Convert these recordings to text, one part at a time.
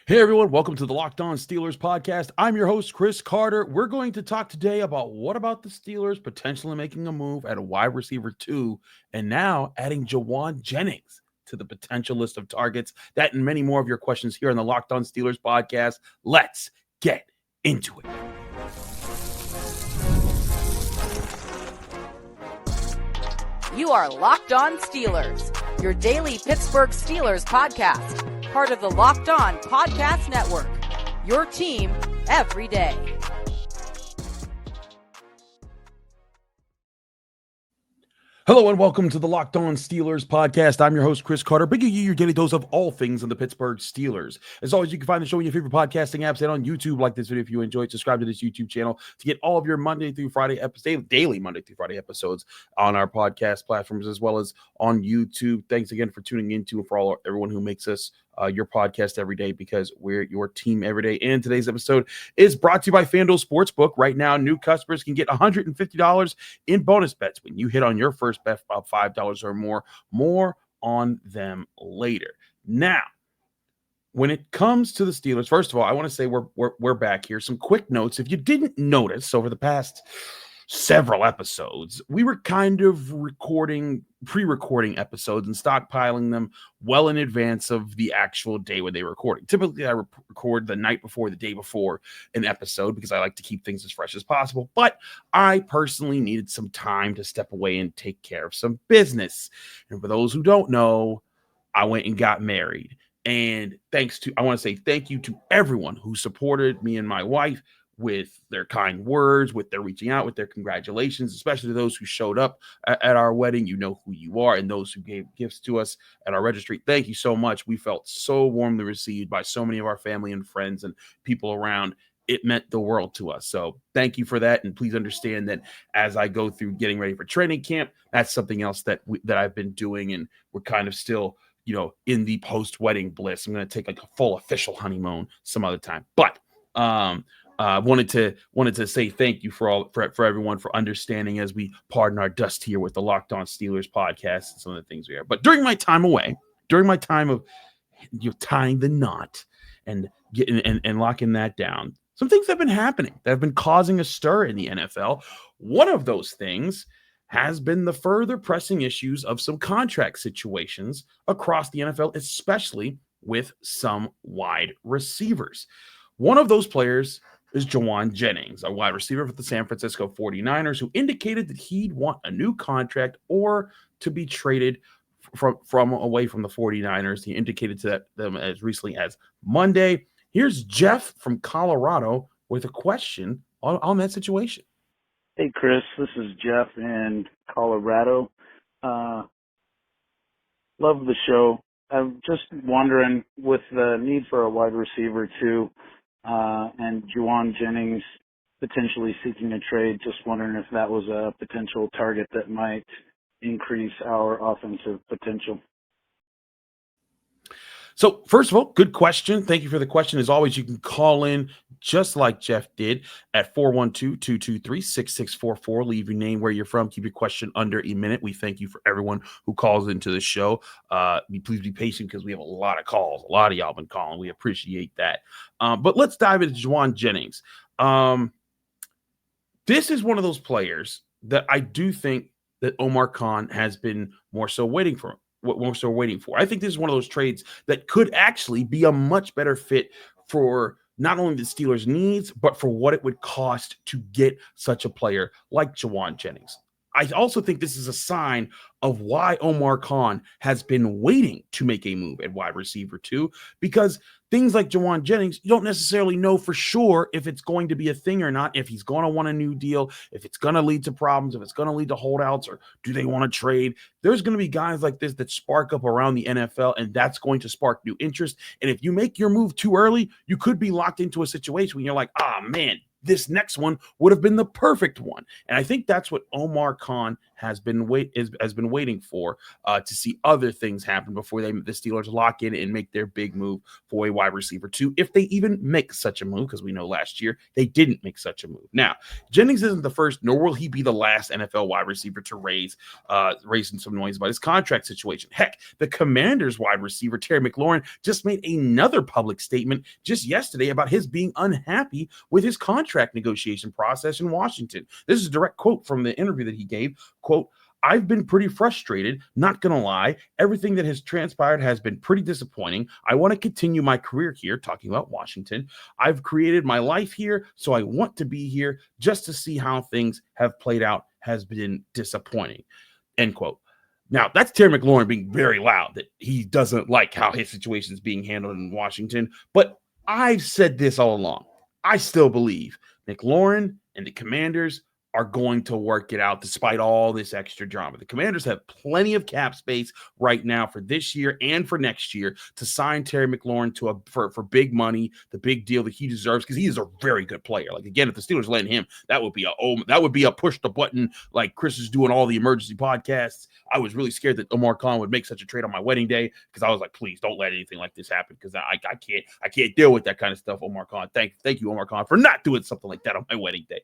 Hey everyone, welcome to the Locked On Steelers podcast. I'm your host, Chris Carter. We're going to talk today about what about the Steelers potentially making a move at a wide receiver 2 and now adding Jauan Jennings to the potential list of targets. That and many more of your questions here on the Locked On Steelers podcast. Let's get into it. You are Locked On Steelers, your daily Pittsburgh Steelers podcast. Part of the Locked On Podcast Network, your team every day. Hello and welcome to the Locked On Steelers podcast. I'm your host, Chris Carter, bringing you your daily dose of all things in the Pittsburgh Steelers. As always, you can find the show in your favorite podcasting apps and on YouTube. Like this video if you enjoyed. Subscribe to this YouTube channel to get all of your Monday through Friday episodes, daily Monday through Friday episodes on our podcast platforms as well as on YouTube. Thanks again for tuning into and for everyone who makes us your podcast every day, because we're your team every day. And today's episode is brought to you by FanDuel Sportsbook. Right now, new customers can get $150 in bonus bets when you hit on your first bet of $5 or more. More on them later. Now, when it comes to the Steelers, first of all, I want to say we're back here. Some quick notes. If you didn't notice, over the past several episodes, we were kind of pre-recording episodes and stockpiling them well in advance of the actual day when they were recording. Typically, I record the night before, the day before an episode, because I like to keep things as fresh as possible. But I personally needed some time to step away and take care of some business. And for those who don't know, I went and got married. And I want to say thank you to everyone who supported me and my wife with their kind words, with their reaching out, with their congratulations, especially those who showed up at our wedding. You know who you are, and those who gave gifts to us at our registry. Thank you so much. We felt so warmly received by so many of our family and friends and people around. It meant the world to us. So thank you for that. And please understand that as I go through getting ready for training camp, that's something else that I've been doing. And we're kind of still, in the post-wedding bliss. I'm going to take like a full official honeymoon some other time. But, wanted to say thank you for everyone for understanding as we pardon our dust here with the Locked On Steelers podcast and some of the things we are. But during my time away, during my time of tying the knot and getting and locking that down, some things have been happening that have been causing a stir in the NFL. One of those things has been the further pressing issues of some contract situations across the NFL, especially with some wide receivers. One of those players is Jauan Jennings, a wide receiver for the San Francisco 49ers, who indicated that he'd want a new contract or to be traded from away from the 49ers. He indicated to them as recently as Monday. Here's Jeff from Colorado with a question on that situation. Hey, Chris, this is Jeff in Colorado. Love the show. I'm just wondering, with the need for a wide receiver too, and Jauan Jennings potentially seeking a trade, just wondering if that was a potential target that might increase our offensive potential. So first of all, good question. Thank you for the question. As always, you can call in just like Jeff did at 412-223-6644. Leave your name, where you're from. Keep your question under a minute. We thank you for everyone who calls into the show. Please be patient because we have a lot of calls. A lot of y'all been calling. We appreciate that. But let's dive into Jauan Jennings. This is one of those players that I do think that Omar Khan has been more so waiting for. I think this is one of those trades that could actually be a much better fit for not only the Steelers' needs, but for what it would cost to get such a player like Jauan Jennings. I also think this is a sign of why Omar Khan has been waiting to make a move at wide receiver too, because things like Jauan Jennings, you don't necessarily know for sure if it's going to be a thing or not, if he's going to want a new deal, if it's going to lead to problems, if it's going to lead to holdouts, or do they want to trade? There's going to be guys like this that spark up around the NFL, and that's going to spark new interest. And if you make your move too early, you could be locked into a situation where you're like, man, this next one would have been the perfect one. And I think that's what Omar Khan has been waiting for to see other things happen before the Steelers lock in and make their big move for a wide receiver 2, if they even make such a move, because we know last year they didn't make such a move. Now, Jennings isn't the first, nor will he be the last NFL wide receiver to raising some noise about his contract situation. Heck, the Commanders wide receiver Terry McLaurin just made another public statement just yesterday about his being unhappy with his contract negotiation process in Washington. This is a direct quote from the interview that he gave. Quote, "I've been pretty frustrated, not going to lie. Everything that has transpired has been pretty disappointing. I want to continue my career here," talking about Washington. "I've created my life here, so I want to be here. Just to see how things have played out has been disappointing." End quote. Now, that's Terry McLaurin being very loud that he doesn't like how his situation is being handled in Washington. But I've said this all along. I still believe McLaurin and the Commanders are going to work it out despite all this extra drama. The Commanders have plenty of cap space right now for this year and for next year to sign Terry McLaurin for big money, the big deal that he deserves, because he is a very good player. Like, again, if the Steelers land him, that would be a push the button, like Chris is doing all the emergency podcasts. I was really scared that Omar Khan would make such a trade on my wedding day, because I was like, please don't let anything like this happen, because I can't deal with that kind of stuff. Omar Khan, thank you, Omar Khan, for not doing something like that on my wedding day.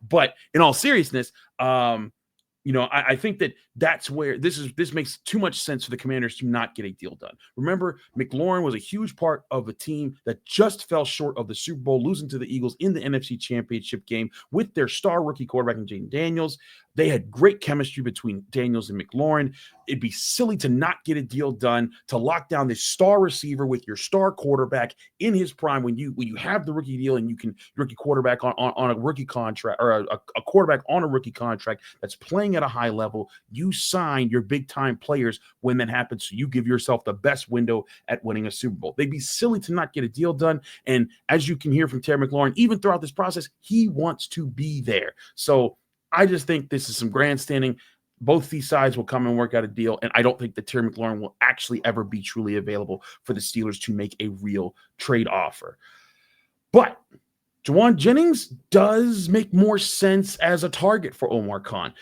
But in all seriousness, I think that's where this makes too much sense for the Commanders to not get a deal done. Remember, McLaurin was a huge part of a team that just fell short of the Super Bowl, losing to the Eagles in the NFC Championship game with their star rookie quarterback in Jayden Daniels. They had great chemistry between Daniels and McLaurin. It'd be silly to not get a deal done, to lock down this star receiver with your star quarterback in his prime when you have the rookie deal and you can rookie quarterback on a rookie contract, or a quarterback on a rookie contract that's playing at a high level. You sign your big time players when that happens, so you give yourself the best window at winning a Super Bowl. They'd be silly to not get a deal done. And as you can hear from Terry McLaurin, even throughout this process, he wants to be there. So I just think this is some grandstanding. Both these sides will come and work out a deal, and I don't think that Terry McLaurin will actually ever be truly available for the Steelers to make a real trade offer. But Jauan Jennings does make more sense as a target for Omar Khan.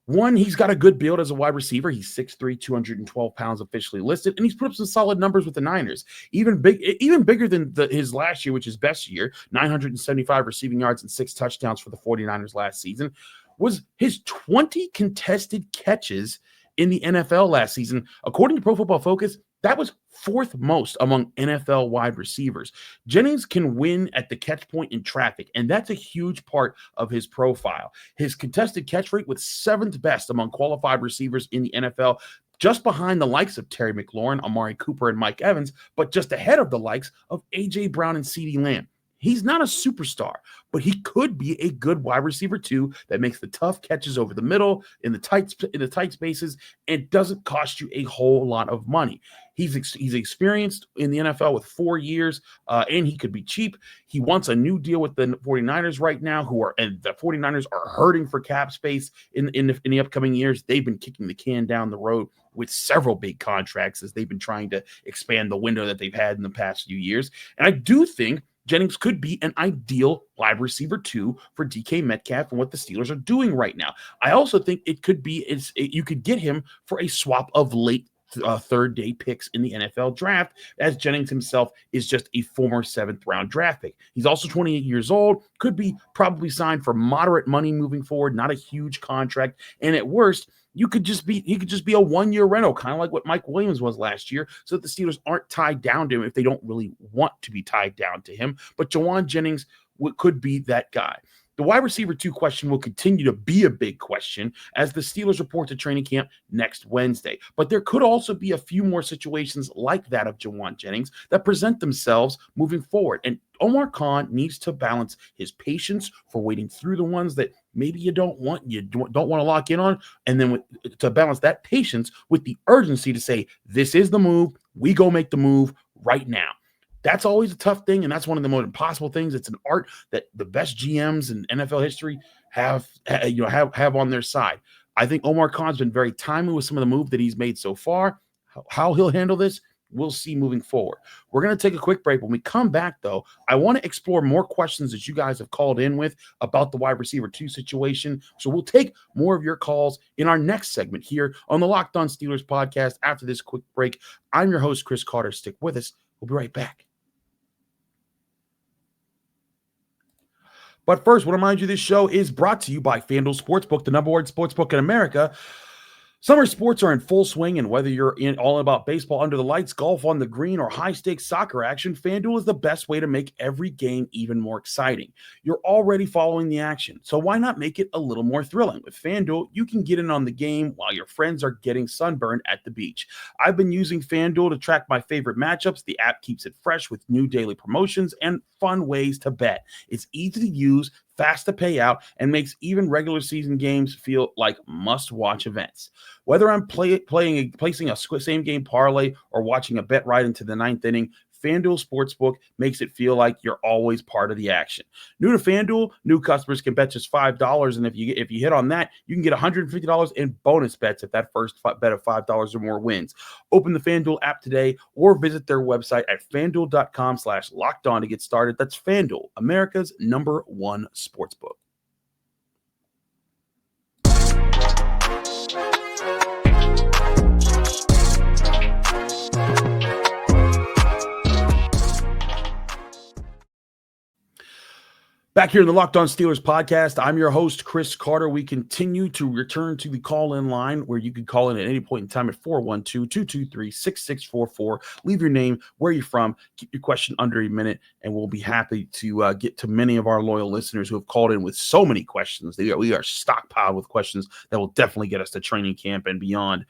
One, he's got a good build as a wide receiver. He's 6'3", 212 pounds officially listed, and he's put up some solid numbers with the Niners. Even bigger than his last year, which is best year, 975 receiving yards and 6 touchdowns for the 49ers last season, was his 20 contested catches in the NFL last season. According to Pro Football Focus, that was 4th most among NFL wide receivers. Jennings can win at the catch point in traffic, and that's a huge part of his profile. His contested catch rate was 7th best among qualified receivers in the NFL, just behind the likes of Terry McLaurin, Amari Cooper, and Mike Evans, but just ahead of the likes of A.J. Brown and CeeDee Lamb. He's not a superstar, but he could be a good wide receiver too that makes the tough catches over the middle in the tight spaces and doesn't cost you a whole lot of money. He's experienced in the NFL with 4 years, and he could be cheap. He wants a new deal with the 49ers right now, and the 49ers are hurting for cap space in the upcoming years. They've been kicking the can down the road with several big contracts as they've been trying to expand the window that they've had in the past few years. And I do think Jennings could be an ideal wide receiver 2 for DK Metcalf and what the Steelers are doing right now. I also think it could be you could get him for a swap of late third-day picks in the NFL draft, as Jennings himself is just a former 7th-round draft pick. He's also 28 years old, could be probably signed for moderate money moving forward, not a huge contract, and at worst, he could just be a 1-year rental, kind of like what Mike Williams was last year, so that the Steelers aren't tied down to him if they don't really want to be tied down to him. But Jauan Jennings could be that guy. The wide receiver 2 question will continue to be a big question as the Steelers report to training camp next Wednesday. But there could also be a few more situations like that of Jauan Jennings that present themselves moving forward. And Omar Khan needs to balance his patience for waiting through the ones that maybe you don't want to lock in on, and then to balance that patience with the urgency to say, this is the move, we go make the move right now. That's always a tough thing, and that's one of the most impossible things. It's an art that the best GMs in NFL history have on their side. I think Omar Khan's been very timely with some of the moves that he's made so far. How he'll handle this, we'll see moving forward. We're going to take a quick break. When we come back, though, I want to explore more questions that you guys have called in with about the wide receiver 2 situation. So we'll take more of your calls in our next segment here on the Locked On Steelers podcast after this quick break. I'm your host, Chris Carter. Stick with us. We'll be right back. But first, I want to remind you this show is brought to you by FanDuel Sportsbook, the number one sportsbook in America. Summer sports are in full swing, and whether you're all about baseball under the lights, golf on the green, or high-stakes soccer action, FanDuel is the best way to make every game even more exciting. You're already following the action, so why not make it a little more thrilling? With FanDuel, you can get in on the game while your friends are getting sunburned at the beach. I've been using FanDuel to track my favorite matchups. The app keeps it fresh with new daily promotions and fun ways to bet. It's easy to use, fast to pay out, and makes even regular season games feel like must-watch events. Whether I'm placing a same-game parlay or watching a bet right into the ninth inning, FanDuel Sportsbook makes it feel like you're always part of the action. New to FanDuel, new customers can bet just $5, and if you hit on that, you can get $150 in bonus bets if that first bet of $5 or more wins. Open the FanDuel app today or visit their website at FanDuel.com/lockedon to get started. That's FanDuel, America's #1 sportsbook. Back here in the Locked On Steelers podcast, I'm your host, Chris Carter. We continue to return to the call-in line where you can call in at any point in time at 412-223-6644. Leave your name, where you're from, keep your question under a minute, and we'll be happy to get to many of our loyal listeners who have called in with so many questions. We are stockpiled with questions that will definitely get us to training camp and beyond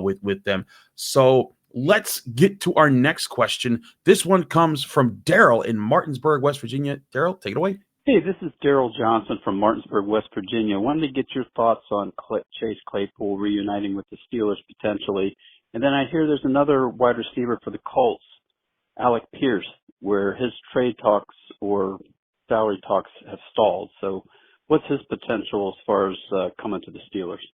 with them. So let's get to our next question. This one comes from Daryl in Martinsburg, West Virginia. Daryl, take it away. Hey, this is Daryl Johnson from Martinsburg, West Virginia. I wanted to get your thoughts on Chase Claypool reuniting with the Steelers potentially. And then I hear there's another wide receiver for the Colts, Alec Pierce, where his trade talks or salary talks have stalled. So what's his potential as far as coming to the Steelers?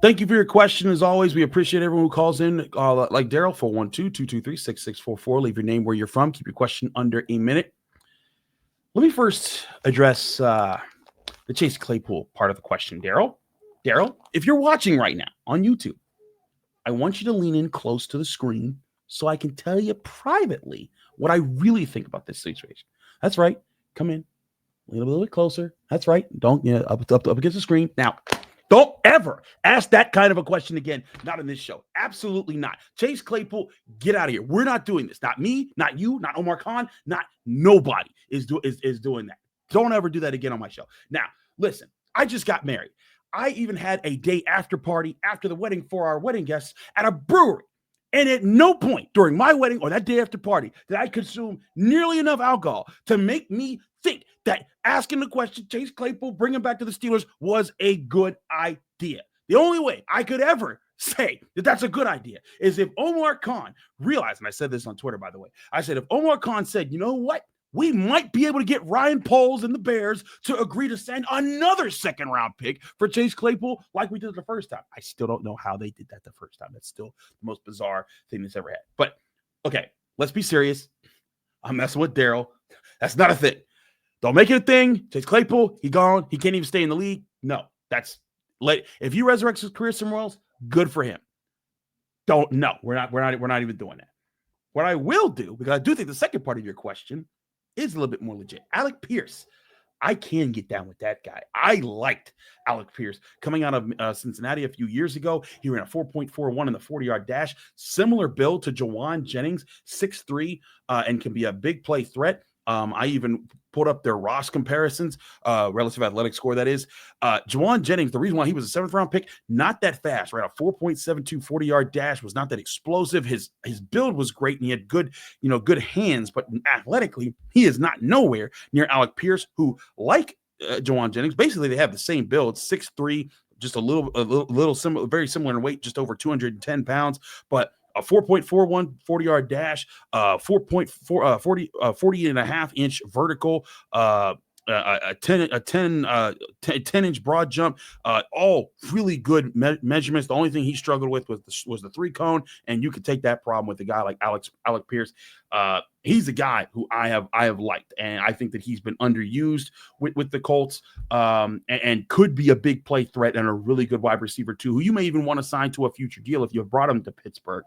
Thank you for your question. As always, we appreciate everyone who calls in, like Daryl, 412-223-6644. Leave your name, where you're from. Keep your question under a minute. Let me first address the Chase Claypool part of the question, Daryl. Daryl, if you're watching right now on YouTube, I want you to lean in close to the screen so I can tell you privately what I really think about this situation. That's right. Come in. Lean a little bit closer. That's right. Don't, up against the screen. Now, don't ever ask that kind of a question again. Not in this show. Absolutely not. Chase Claypool, get out of here. We're not doing this. Not me, not you, not Omar Khan, not nobody is doing that. Don't ever do that again on my show. Now, listen, I just got married. I even had a day after party after the wedding for our wedding guests at a brewery. And at no point during my wedding or that day after party did I consume nearly enough alcohol to make me think that asking the question, Chase Claypool, bring him back to the Steelers, was a good idea. The only way I could ever say that that's a good idea is if Omar Khan realized, and I said this on Twitter, by the way, I said, if Omar Khan said, you know what? We might be able to get Ryan Poles and the Bears to agree to send another second-round pick for Chase Claypool like we did the first time. I still don't know how they did that the first time. That's still the most bizarre thing that's ever had. But, okay, let's be serious. I'm messing with Daryl. That's not a thing. Don't make it a thing. Chase Claypool, he gone. He can't even stay in the league. No, if he resurrects his career somewhere else, good for him. We're not even doing that. What I will do, because I do think the second part of your question is a little bit more legit. Alec Pierce. I can get down with that guy. I liked Alec Pierce coming out of Cincinnati a few years ago. He ran a 4.41 in the 40-yard dash. Similar build to Jauan Jennings, 6'3", and can be a big play threat. I even put up their Ross comparisons, relative athletic score, that is. Jauan Jennings, the reason why he was a seventh-round pick, not that fast, right? A 4.72 40-yard dash, was not that explosive. His build was great, and he had good hands, but athletically, he is not nowhere near Alec Pierce, who, like Jauan Jennings, basically they have the same build, 6'3", just a little similar, very similar in weight, just over 210 pounds, but a 4.41 40-yard dash, 40 and a half inch vertical, a 10-inch broad jump, all really good measurements. The only thing he struggled with was the 3-cone, and you could take that problem with a guy like Alec Pierce. He's a guy who I have liked, and I think that he's been underused with the Colts, and could be a big play threat and a really good wide receiver too, who you may even want to sign to a future deal if you brought him to Pittsburgh.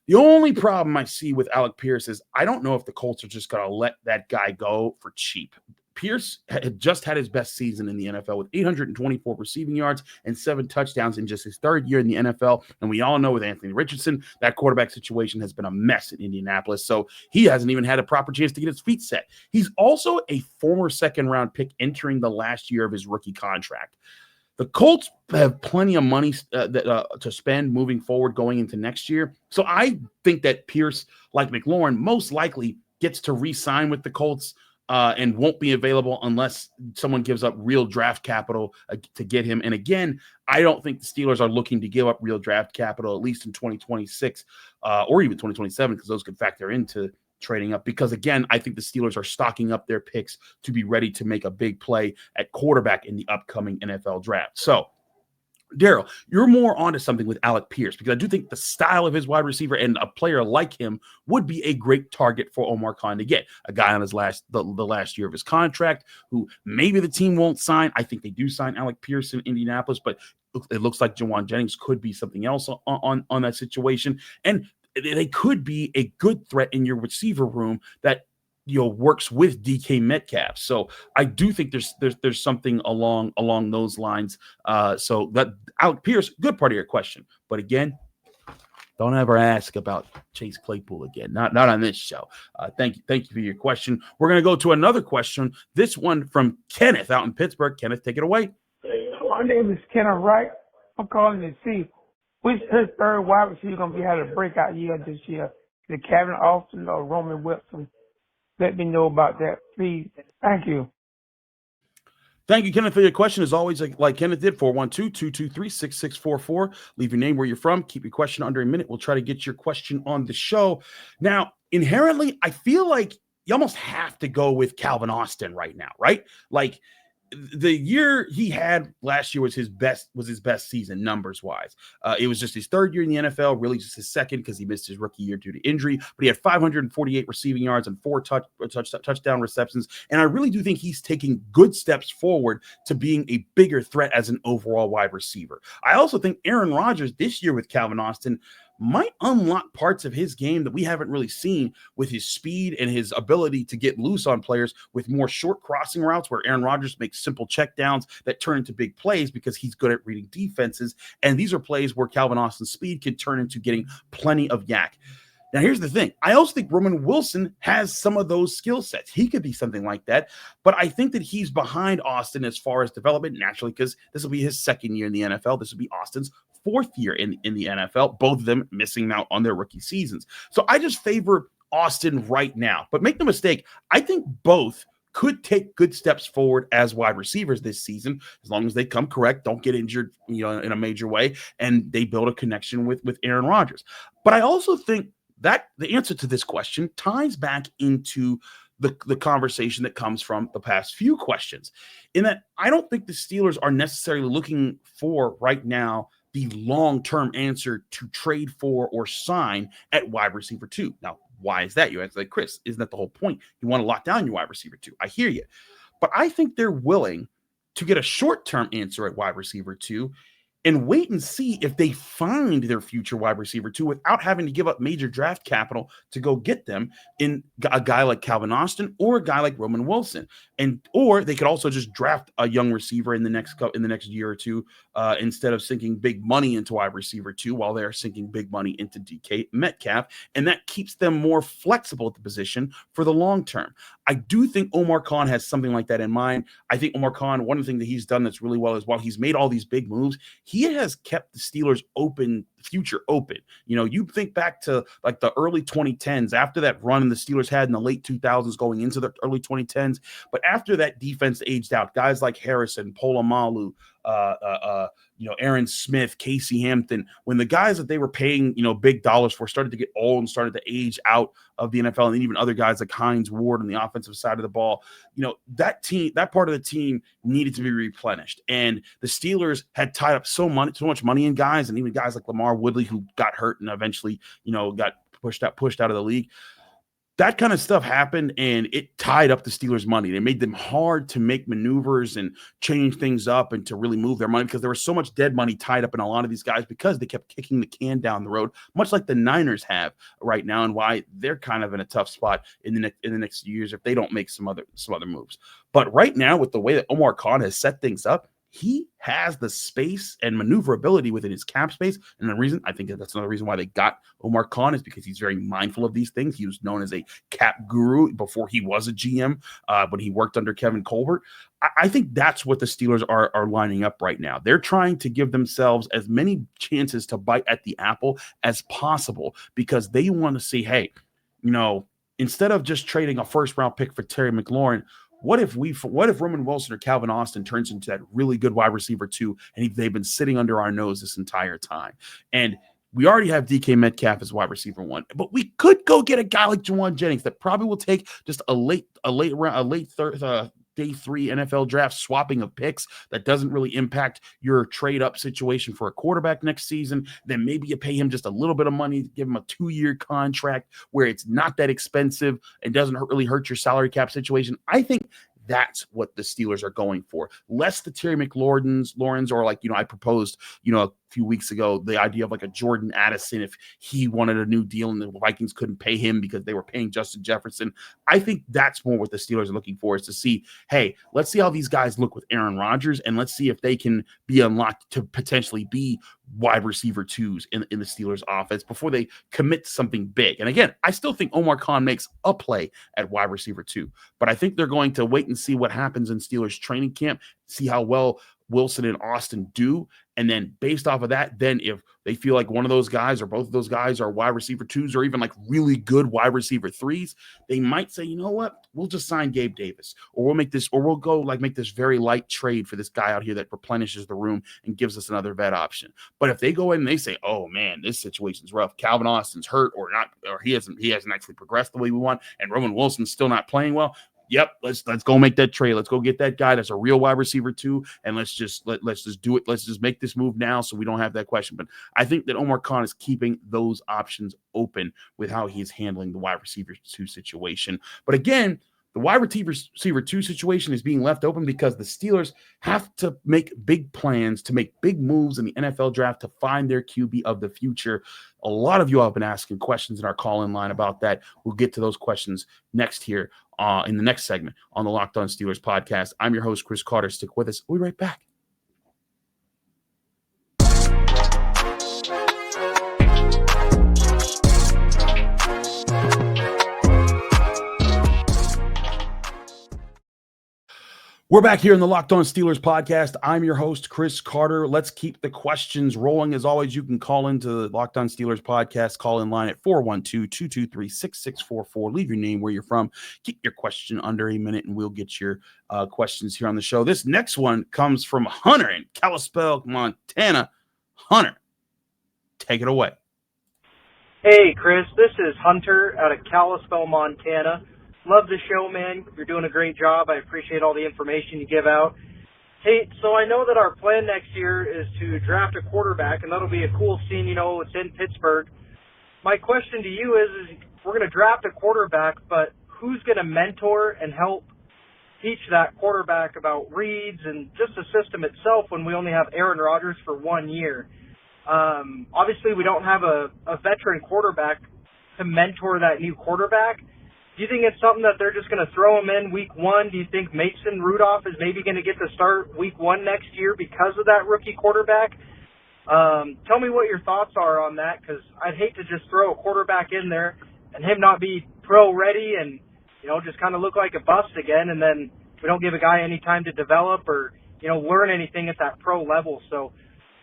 The only problem I see with Alec Pierce is I don't know if the Colts are just going to let that guy go for cheap. Pierce had just had his best season in the NFL with 824 receiving yards and 7 touchdowns in just his third year in the NFL. And we all know with Anthony Richardson, that quarterback situation has been a mess in Indianapolis. So he hasn't even had a proper chance to get his feet set. He's also a former second-round pick entering the last year of his rookie contract. The Colts have plenty of money to spend moving forward going into next year. So I think that Pierce, like McLaurin, most likely gets to re-sign with the Colts and won't be available unless someone gives up real draft capital to get him. And again, I don't think the Steelers are looking to give up real draft capital, at least in 2026 or even 2027, because those could factor into trading up, because again, I think the Steelers are stocking up their picks to be ready to make a big play at quarterback in the upcoming NFL draft. So Daryl, you're more onto something with Alec Pierce, because I do think the style of his wide receiver and a player like him would be a great target for Omar Khan to get. A guy on his the last year of his contract who maybe the team won't sign. I think they do sign Alec Pierce in Indianapolis, but it looks like Jauan Jennings could be something else on that situation. And they could be a good threat in your receiver room that works with DK Metcalf. So I do think there's something along those lines. So that Alec Pierce, good part of your question. But again, don't ever ask about Chase Claypool again. Not on this show. Thank you for your question. We're gonna go to another question. This one from Kenneth out in Pittsburgh. Kenneth, take it away. My name is Kenneth Wright. I'm calling to see which Pittsburgh wide receiver going to be having a breakout year this year. Is it Kevin Austin or Roman Wilson? Let me know about that, please. Thank you. Thank you, Kenneth, for your question. As always, like Kenneth did, 412-223-6644. Leave your name, where you're from. Keep your question under a minute. We'll try to get your question on the show. Now, inherently, I feel like you almost have to go with Calvin Austin right now, right? Like, the year he had last year was his best season numbers wise. It was just his third year in the NFL, really just his second because he missed his rookie year due to injury. But he had 548 receiving yards and 4 touchdown receptions. And I really do think he's taking good steps forward to being a bigger threat as an overall wide receiver. I also think Aaron Rodgers this year with Calvin Austin might unlock parts of his game that we haven't really seen, with his speed and his ability to get loose on players with more short crossing routes where Aaron Rodgers makes simple checkdowns that turn into big plays because he's good at reading defenses. And these are plays where Calvin Austin's speed can turn into getting plenty of yak. Now, here's the thing. I also think Roman Wilson has some of those skill sets. He could be something like that, but I think that he's behind Austin as far as development naturally, because this will be his second year in the NFL. This will be Austin's 4th year in the NFL, both of them missing out on their rookie seasons. So I just favor Austin right now. But make no mistake, I think both could take good steps forward as wide receivers this season, as long as they come correct, don't get injured, in a major way, and they build a connection with Aaron Rodgers. But I also think that the answer to this question ties back into the conversation that comes from the past few questions, in that I don't think the Steelers are necessarily looking for right now the long-term answer to trade for or sign at wide receiver 2. Now, why is that? You answer like, Chris, isn't that the whole point? You want to lock down your wide receiver 2. I hear you. But I think they're willing to get a short-term answer at wide receiver 2 and wait and see if they find their future wide receiver 2 without having to give up major draft capital to go get them in a guy like Calvin Austin or a guy like Roman Wilson. Or they could also just draft a young receiver in the next year or two, instead of sinking big money into wide receiver 2 while they're sinking big money into DK Metcalf. And that keeps them more flexible at the position for the long term. I do think Omar Khan has something like that in mind. I think Omar Khan, one of the things that he's done that's really well is while he's made all these big moves, he has kept the Steelers future open. You think back to like the early 2010s, after that run the Steelers had in the late 2000s going into the early 2010s. But after that defense aged out, guys like Harrison, Polamalu, Aaron Smith, Casey Hampton, when the guys that they were paying, big dollars for started to get old and started to age out of the NFL, and even other guys like Hines Ward on the offensive side of the ball, that part of the team needed to be replenished. And the Steelers had tied up so much money in guys, and even guys like Lamar Woodley, who got hurt and eventually, got pushed out of the league. That kind of stuff happened, and it tied up the Steelers' money. It made them hard to make maneuvers and change things up and to really move their money, because there was so much dead money tied up in a lot of these guys because they kept kicking the can down the road, much like the Niners have right now, and why they're kind of in a tough spot in the next years if they don't make some other moves. But right now, with the way that Omar Khan has set things up, he has the space and maneuverability within his cap space. And I think that's another reason why they got Omar Khan, is because he's very mindful of these things. He was known as a cap guru before he was a GM, when he worked under Kevin Colbert. I think that's what the Steelers are lining up right now. They're trying to give themselves as many chances to bite at the apple as possible, because they want to see, hey, instead of just trading a first-round pick for Terry McLaurin, what if Roman Wilson or Calvin Austin turns into that really good wide receiver 2, and they've been sitting under our nose this entire time? And we already have DK Metcalf as wide receiver 1, but we could go get a guy like Jauan Jennings that probably will take just a late day 3 NFL draft swapping of picks that doesn't really impact your trade up situation for a quarterback next season. Then maybe you pay him just a little bit of money, give him a 2-year contract where it's not that expensive and doesn't really hurt your salary cap situation. I think that's what the Steelers are going for. Less the Terry McLaurins, or I proposed, a few weeks ago, the idea of like a Jordan Addison if he wanted a new deal and the Vikings couldn't pay him because they were paying Justin Jefferson. I think that's more what the Steelers are looking for, is to see, hey, let's see how these guys look with Aaron Rodgers, and let's see if they can be unlocked to potentially be wide receiver 2s in the Steelers offense before they commit to something big. And again, I still think Omar Khan makes a play at wide receiver 2, but I think they're going to wait and see what happens in Steelers training camp, see how well Wilson and Austin do, and then based off of that, then if they feel like one of those guys or both of those guys are wide receiver 2s or even like really good wide receiver 3s, they might say, you know what, we'll just sign Gabe Davis, or we'll go make this very light trade for this guy out here that replenishes the room and gives us another vet option. But if they go in and they say, oh man, this situation's rough, Calvin Austin's hurt or not, or he hasn't actually progressed the way we want, and Roman Wilson's still not playing well, yep, let's go make that trade. Let's go get that guy that's a real wide receiver 2, and let's just do it. Let's just make this move now so we don't have that question. But I think that Omar Khan is keeping those options open with how he is handling the wide receiver 2 situation. But again, the wide receiver 2 situation is being left open because the Steelers have to make big plans, to make big moves in the NFL draft to find their QB of the future. A lot of you have been asking questions in our call-in line about that. We'll get to those questions next here in the next segment on the Locked On Steelers podcast. I'm your host, Chris Carter. Stick with us. We'll be right back. We're back here in the Locked On Steelers podcast. I'm your host, Chris Carter. Let's keep the questions rolling. As always, you can call into the Locked On Steelers podcast call-in line at 412-223-6644. Leave your name, where you're from. Keep your question under a minute, and we'll get your questions here on the show. This next one comes from Hunter in Kalispell, Montana. Hunter, take it away. Hey, Chris. This is Hunter out of Kalispell, Montana. Love the show, man. You're doing a great job. I appreciate all the information you give out. Hey, so I know that our plan next year is to draft a quarterback, and that'll be a cool scene. It's in Pittsburgh. My question to you is we're going to draft a quarterback, but who's going to mentor and help teach that quarterback about reads and just the system itself when we only have Aaron Rodgers for 1 year? Obviously, we don't have a veteran quarterback to mentor that new quarterback. Do you think it's something that they're just going to throw him in week 1? Do you think Mason Rudolph is maybe going to get to start week 1 next year because of that rookie quarterback? Tell me what your thoughts are on that, because I'd hate to just throw a quarterback in there and him not be pro ready and, just kind of look like a bust again, and then we don't give a guy any time to develop or, learn anything at that pro level. So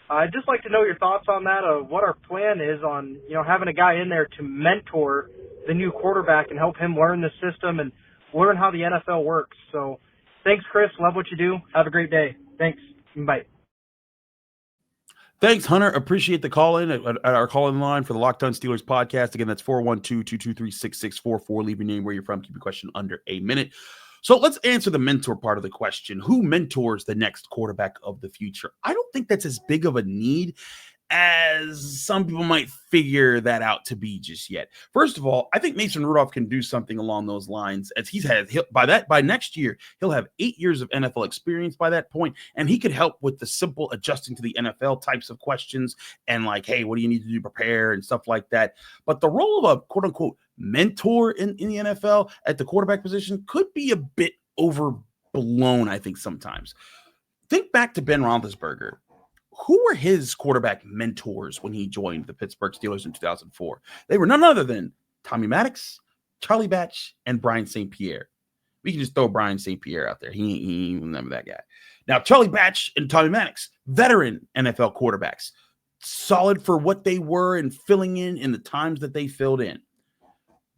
I'd just like to know your thoughts on that, what our plan is on, having a guy in there to mentor the new quarterback and help him learn the system and learn how the NFL works. So thanks, Chris. Love what you do. Have a great day. Thanks. Bye. Thanks, Hunter. Appreciate the call in at our call in line for the Locked On Steelers podcast. Again, that's 412-223-6644. Leave your name, where you're from. Keep your question under a minute. So let's answer the mentor part of the question. Who mentors the next quarterback of the future? I don't think that's as big of a need as some people might figure that out to be just yet. First of all, I think Mason Rudolph can do something along those lines, as by next year, he'll have 8 years of NFL experience by that point, and he could help with the simple adjusting to the NFL types of questions and like, hey, what do you need to do to prepare and stuff like that. But the role of a quote unquote mentor in the NFL at the quarterback position could be a bit overblown, I think, sometimes. Think back to Ben Roethlisberger. Who were his quarterback mentors when he joined the Pittsburgh Steelers in 2004? They were none other than Tommy Maddox, Charlie Batch, and Brian St. Pierre. We can just throw Brian St. Pierre out there. He ain't remember that guy. Now, Charlie Batch and Tommy Maddox, veteran NFL quarterbacks, solid for what they were and filling in the times that they filled in.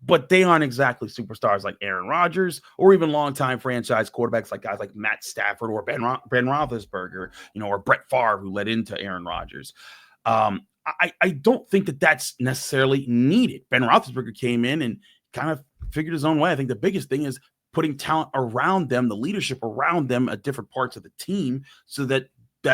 But they aren't exactly superstars like Aaron Rodgers or even longtime franchise quarterbacks like guys like Matt Stafford or Ben Roethlisberger, or Brett Favre, who led into Aaron Rodgers. I don't think that that's necessarily needed. Ben Roethlisberger came in and kind of figured his own way. I think the biggest thing is putting talent around them, the leadership around them at different parts of the team, so that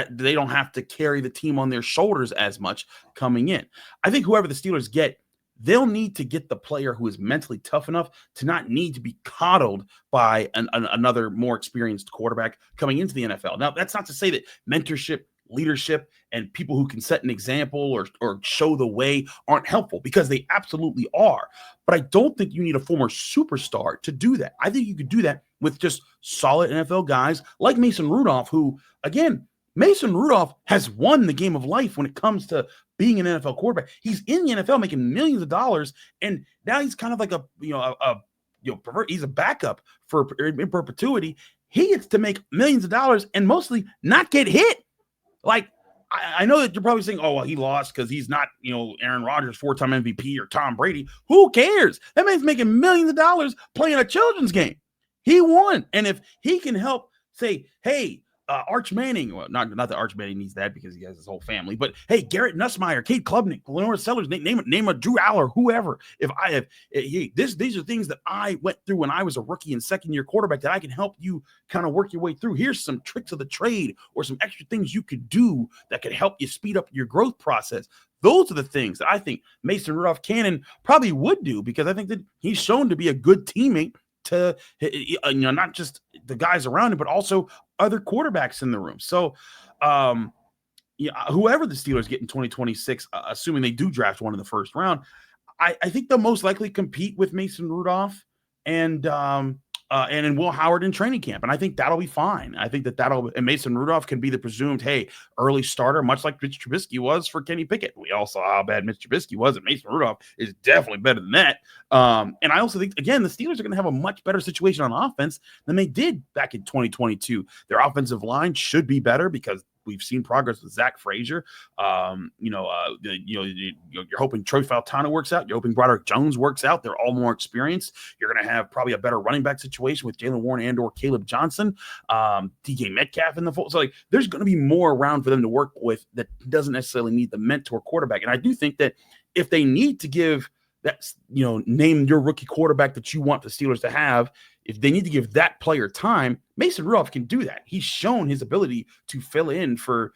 they don't have to carry the team on their shoulders as much coming in. I think whoever the Steelers get, they'll need to get the player who is mentally tough enough to not need to be coddled by another more experienced quarterback coming into the NFL. Now, that's not to say that mentorship, leadership, and people who can set an example or show the way aren't helpful, because they absolutely are. But I don't think you need a former superstar to do that. I think you could do that with just solid NFL guys like Mason Rudolph, who, again, Mason Rudolph has won the game of life when it comes to being an NFL quarterback. He's in the NFL making millions of dollars, and now he's kind of like he's a backup in perpetuity. He gets to make millions of dollars and mostly not get hit. Like, I know that you're probably saying, oh, well, he lost because he's not, Aaron Rodgers, 4-time MVP, or Tom Brady. Who cares? That man's making millions of dollars playing a children's game. He won. And if he can help say, hey, Arch Manning, well, not that Arch Manning needs that because he has his whole family, but hey, Garrett Nussmeier, Kate Klubnik, Lenore Sellers, name a Drew Aller, whoever. These are things that I went through when I was a rookie and second-year quarterback that I can help you kind of work your way through. Here's some tricks of the trade or some extra things you could do that could help you speed up your growth process. Those are the things that I think Mason Rudolph can probably would do, because I think that he's shown to be a good teammate to not just the guys around him, but also other quarterbacks in the room. So whoever the Steelers get in 2026, assuming they do draft one in the first round, I think they'll most likely compete with Mason Rudolph and Will Howard in training camp. And I think that'll be fine. I think and Mason Rudolph can be the presumed, early starter, much like Mitch Trubisky was for Kenny Pickett. We all saw how bad Mitch Trubisky was, and Mason Rudolph is definitely better than that. And I also think, again, the Steelers are going to have a much better situation on offense than they did back in 2022. Their offensive line should be better because we've seen progress with Zach Frazier. You're hoping Troy Faltano works out. You're hoping Broderick Jones works out. They're all more experienced. You're going to have probably a better running back situation with Jaylen Warren and or Caleb Johnson, DK Metcalf in the fold. So there's going to be more around for them to work with that doesn't necessarily need the mentor quarterback. And I do think that if they need to give that, name your rookie quarterback that you want the Steelers to have, if they need to give that player time, Mason Rudolph can do that. He's shown his ability to fill in for,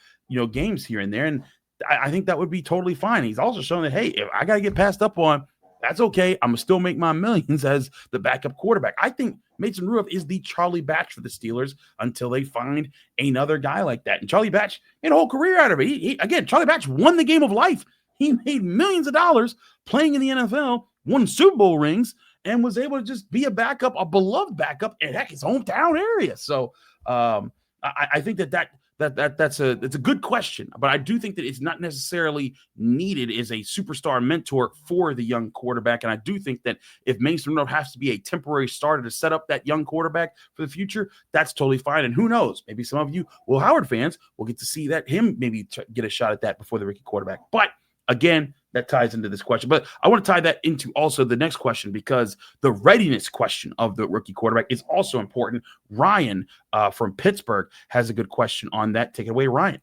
games here and there. And I think that would be totally fine. He's also shown that, hey, if I got to get passed up on, that's okay. I'm going to still make my millions as the backup quarterback. I think Mason Rudolph is the Charlie Batch for the Steelers until they find another guy like that. And Charlie Batch made a whole career out of it. Again, Charlie Batch won the game of life. He made millions of dollars playing in the NFL, won Super Bowl rings, and was able to just be a backup, a beloved backup in his hometown area. So I think that's a good question, but I do think that it's not necessarily needed as a superstar mentor for the young quarterback. And I do think that if Mason Rudolph has to be a temporary starter to set up that young quarterback for the future, that's totally fine. And who knows, maybe some of you Will Howard fans will get to see him maybe get a shot at that before the rookie quarterback. But again, that ties into this question. But I want to tie that into also the next question, because the readiness question of the rookie quarterback is also important. Ryan from Pittsburgh has a good question on that. Take it away, Ryan.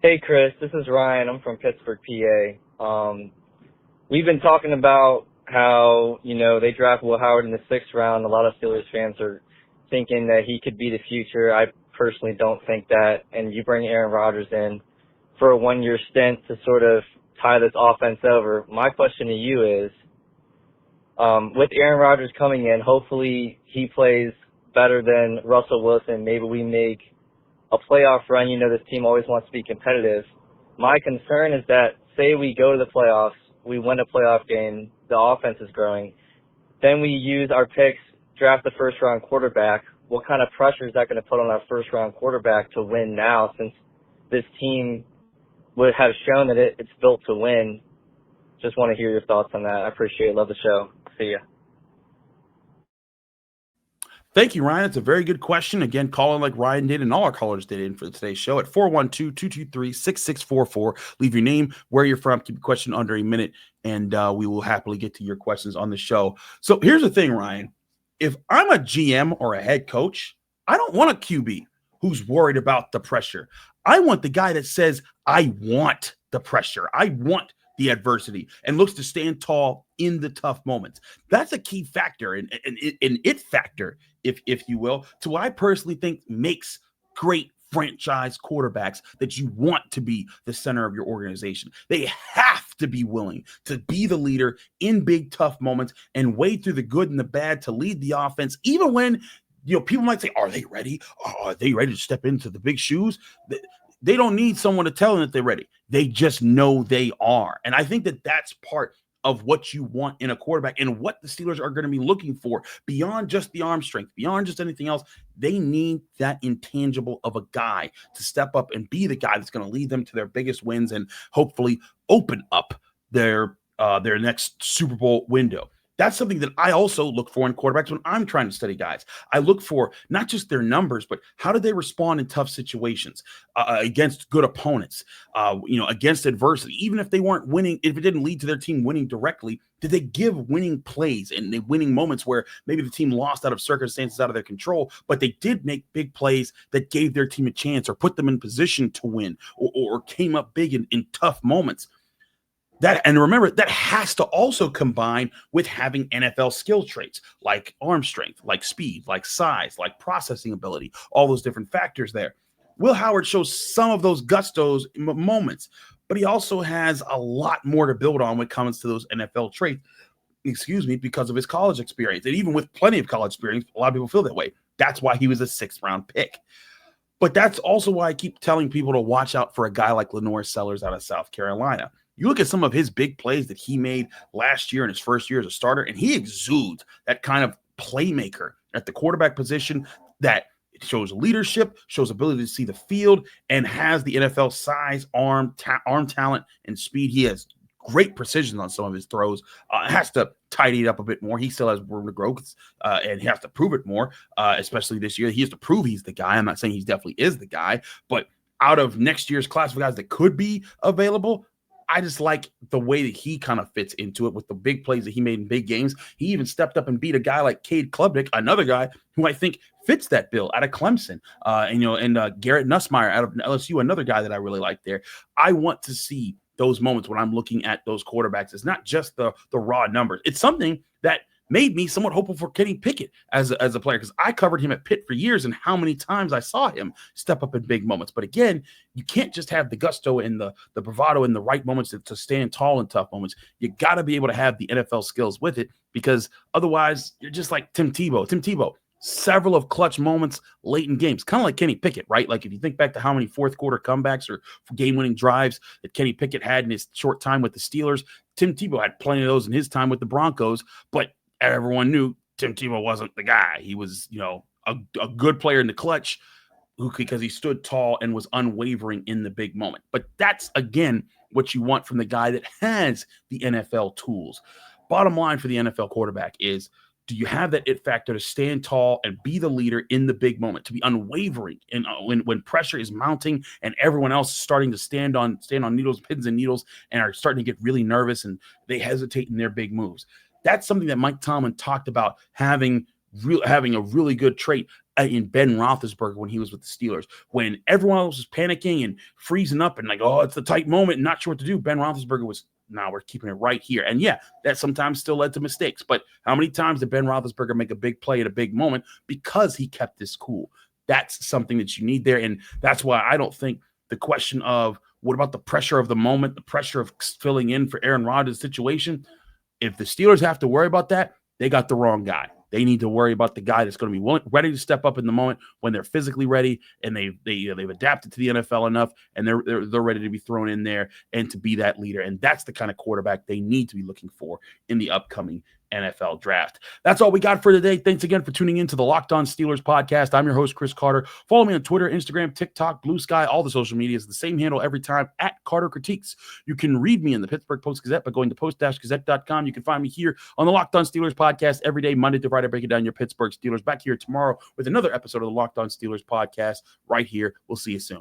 Hey, Chris. This is Ryan. I'm from Pittsburgh, PA. We've been talking about how, they draft Will Howard in the 6th round. A lot of Steelers fans are thinking that he could be the future. I personally don't think that. And you bring Aaron Rodgers in for a 1-year stint to sort of tie this offense over. My question to you is, with Aaron Rodgers coming in, hopefully he plays better than Russell Wilson. Maybe we make a playoff run. This team always wants to be competitive. My concern is that, say we go to the playoffs, we win a playoff game, the offense is growing, then we use our picks, draft the first-round quarterback. What kind of pressure is that going to put on our first-round quarterback to win now, since this team would have shown that it's built to win? Just want to hear your thoughts on that. I appreciate it. Love the show. See ya. Thank you, Ryan. It's a very good question. Again, calling like Ryan did and all our callers did in for today's show at 412-223-6644. Leave your name, where you're from, keep your question under a minute, and we will happily get to your questions on the show. So here's the thing, Ryan. If I'm a GM or a head coach, I don't want a QB who's worried about the pressure. I want the guy that says, I want the pressure. I want the adversity and looks to stand tall in the tough moments. That's a key factor, and it factor, if you will, to what I personally think makes great franchise quarterbacks that you want to be the center of your organization. They have to be willing to be the leader in big, tough moments and wade through the good and the bad to lead the offense, even when people might say, are they ready? Are they ready to step into the big shoes? They don't need someone to tell them that they're ready. They just know they are. And I think that that's part of what you want in a quarterback and what the Steelers are going to be looking for beyond just the arm strength, beyond just anything else. They need that intangible of a guy to step up and be the guy that's going to lead them to their biggest wins and hopefully open up their next Super Bowl window. That's something that I also look for in quarterbacks when I'm trying to study guys. I look for not just their numbers, but how do they respond in tough situations against good opponents, against adversity. Even if they weren't winning, if it didn't lead to their team winning directly, did they give winning plays and the winning moments where maybe the team lost out of circumstances out of their control, but they did make big plays that gave their team a chance or put them in position to win or came up big in tough moments. And remember, that has to also combine with having NFL skill traits like arm strength, like speed, like size, like processing ability, all those different factors there. Will Howard shows some of those gustos moments, but he also has a lot more to build on when it comes to those NFL traits, because of his college experience. And even with plenty of college experience, a lot of people feel that way. That's why he was a 6th-round pick. But that's also why I keep telling people to watch out for a guy like Lenore Sellers out of South Carolina. You look at some of his big plays that he made last year in his first year as a starter, and he exudes that kind of playmaker at the quarterback position that shows leadership, shows ability to see the field, and has the NFL size, arm talent, and speed. He has great precision on some of his throws. Has to tidy it up a bit more. He still has room to grow, and he has to prove it more, especially this year. He has to prove he's the guy. I'm not saying he definitely is the guy, but out of next year's class of guys that could be available, I just like the way that he kind of fits into it with the big plays that he made in big games. He even stepped up and beat a guy like Cade Klubnik, another guy who I think fits that bill out of Clemson. And Garrett Nussmeier out of LSU, another guy that I really like there. I want to see those moments when I'm looking at those quarterbacks. It's not just the raw numbers. It's something that made me somewhat hopeful for Kenny Pickett as a player, because I covered him at Pitt for years and how many times I saw him step up in big moments. But again, you can't just have the gusto and the bravado in the right moments to stand tall in tough moments. You got to be able to have the NFL skills with it, because otherwise you're just like Tim Tebow, several of clutch moments late in games, kind of like Kenny Pickett, right? Like if you think back to how many fourth quarter comebacks or game-winning drives that Kenny Pickett had in his short time with the Steelers, Tim Tebow had plenty of those in his time with the Broncos, but everyone knew Tim Tebow wasn't the guy. He was, a good player in the clutch because he stood tall and was unwavering in the big moment. But that's, again, what you want from the guy that has the NFL tools. Bottom line for the NFL quarterback is, do you have that it factor to stand tall and be the leader in the big moment, to be unwavering and when pressure is mounting and everyone else is starting to stand on pins and needles and are starting to get really nervous and they hesitate in their big moves? That's something that Mike Tomlin talked about having a really good trait in Ben Roethlisberger when he was with the Steelers. When everyone else was panicking and freezing up and like, oh, it's a tight moment and not sure what to do, Ben Roethlisberger was, now we're keeping it right here. And yeah, that sometimes still led to mistakes. But how many times did Ben Roethlisberger make a big play at a big moment because he kept this cool? That's something that you need there. And that's why I don't think the question of what about the pressure of the moment, the pressure of filling in for Aaron Rodgers' situation, if the Steelers have to worry about that, they got the wrong guy. They need to worry about the guy that's going to be ready to step up in the moment when they're physically ready and they've adapted to the NFL enough and they're ready to be thrown in there and to be that leader. And that's the kind of quarterback they need to be looking for in the upcoming NFL draft. That's all we got for today. Thanks again for tuning in to the Locked On Steelers podcast. I'm your host, Chris Carter. Follow me on Twitter, Instagram, TikTok, Blue Sky, all the social media is the same handle every time, at Carter Critiques. You can read me in the Pittsburgh Post-Gazette by going to post-gazette.com. You can find me here on the Locked On Steelers podcast every day, Monday to Friday, breaking down your Pittsburgh Steelers. Back here tomorrow with another episode of the Locked On Steelers podcast right here. We'll see you soon.